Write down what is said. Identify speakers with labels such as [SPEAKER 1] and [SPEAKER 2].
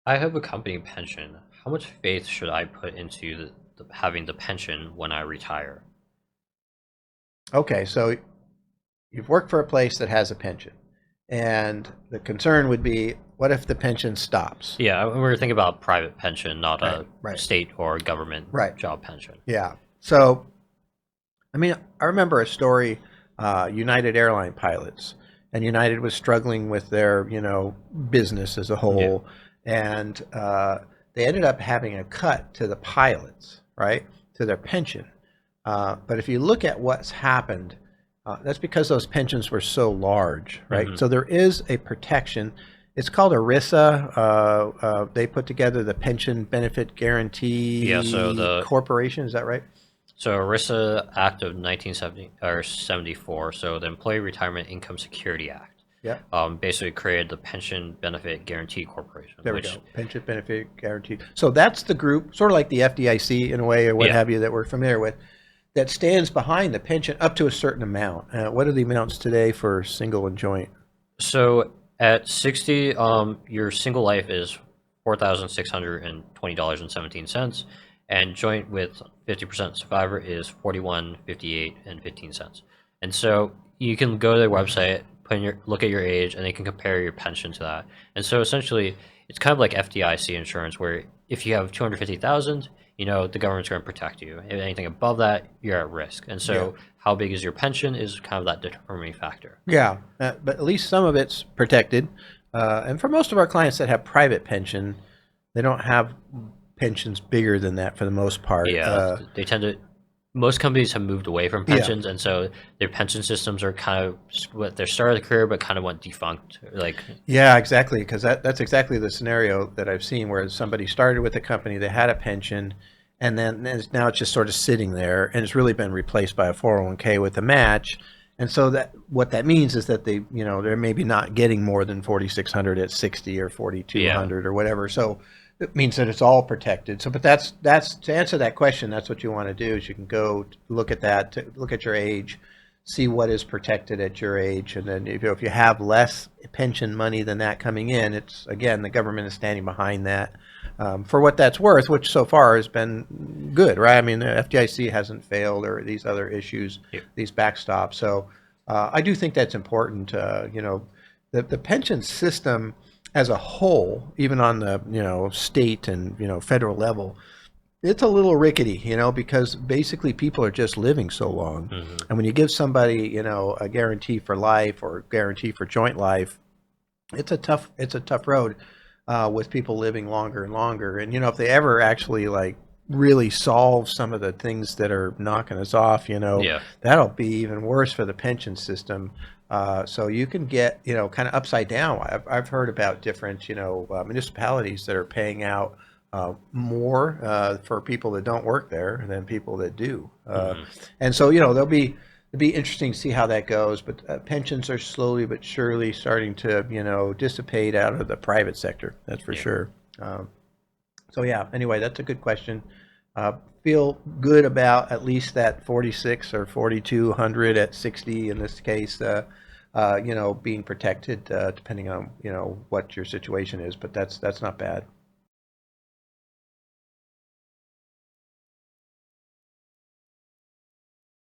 [SPEAKER 1] I have a company pension. How much faith should I put into having the pension when I retire?
[SPEAKER 2] Okay, so you've worked for a place that has a pension, and the concern would be, what if the pension stops?
[SPEAKER 1] Yeah, we're thinking about private pension, not
[SPEAKER 2] Right,
[SPEAKER 1] a
[SPEAKER 2] right,
[SPEAKER 1] state or government
[SPEAKER 2] right.
[SPEAKER 1] job pension.
[SPEAKER 2] Yeah. So, I mean, I remember a story, United airline pilots, and United was struggling with their, business as a
[SPEAKER 1] Yeah.
[SPEAKER 2] whole, and they ended up having a cut to the pilots, right, to their pension. But if you look at what's happened, that's because those pensions were so large, right?
[SPEAKER 1] Hmm.
[SPEAKER 2] So there is a protection. It's called ERISA. They put together the Pension Benefit
[SPEAKER 1] Yeah. So
[SPEAKER 2] Guarantee
[SPEAKER 1] the
[SPEAKER 2] Corporation. Is that right?
[SPEAKER 1] ERISA Act of 1970 or 74. So the Employee Retirement Income Security Act,
[SPEAKER 2] Yeah.
[SPEAKER 1] basically created the Pension Benefit Guaranty Corporation,
[SPEAKER 2] There we
[SPEAKER 1] which
[SPEAKER 2] go. Pension Benefit Guarantee. So that's the group, sort of like the FDIC in a way, or what
[SPEAKER 1] yeah.
[SPEAKER 2] have you, that we're familiar with, that stands behind the pension up to a certain amount. What are the amounts today for single and joint?
[SPEAKER 1] So at 60, your single life is $4,620.17, and joint with 50% survivor is 4158 and 15 cents. And so you can go to their website, look at your age, and they can compare your pension to that. And so essentially, it's kind of like FDIC insurance, where if you have 250,000, the government's going to protect you. If anything above that, you're at risk. And
[SPEAKER 2] Yeah.
[SPEAKER 1] so how big is your pension is kind of that determining factor.
[SPEAKER 2] Yeah, but at least some of it's protected. And for most of our clients that have private pension, they don't have pensions bigger than that for the most part.
[SPEAKER 1] Yeah, they tend to. Most companies have moved away from
[SPEAKER 2] Yeah,
[SPEAKER 1] pensions, and so their pension systems are kind of what their start of the career, but kind of went defunct. Like,
[SPEAKER 2] yeah, exactly. Because that's exactly the scenario that I've seen, where somebody started with a company, they had a pension, and then now it's just sort of sitting there, and it's really been replaced by a 401k with a match. And so that what that means is that they're maybe not getting more than 4,600 at 60 or
[SPEAKER 1] yeah,
[SPEAKER 2] 4,200 or whatever. So it means that it's all protected. So, but that's to answer that question. That's what you want to do, is you can go look at that, look at your age, see what is protected at your age, and then if you have less pension money than that coming in, it's, again, the government is standing behind that, for what that's worth, which so far has been good, right? I mean, the FDIC hasn't failed, or these other issues,
[SPEAKER 1] yeah,
[SPEAKER 2] these backstops. So I do think that's important. The pension system as a whole, even on the state and federal level, it's a little rickety, because basically people are just living so long.
[SPEAKER 1] hmm,
[SPEAKER 2] And when you give somebody, a guarantee for life or guarantee for joint life, it's a tough road, with people living longer and longer. And if they ever actually, like, really solve some of the things that are knocking us off,
[SPEAKER 1] yeah,
[SPEAKER 2] that'll be even worse for the pension system. So you can get, kind of upside down. I've heard about different, municipalities that are paying out more for people that don't work there than people that do.
[SPEAKER 1] hmm,
[SPEAKER 2] And so, it'll be interesting to see how that goes. But pensions are slowly but surely starting to, dissipate out of the private sector. That's for
[SPEAKER 1] yeah.
[SPEAKER 2] sure. Um, so yeah. Anyway, that's a good question. Feel good about at least that 46 or 4,200 at 60 in this case. Being protected, depending on what your situation is. But that's not bad.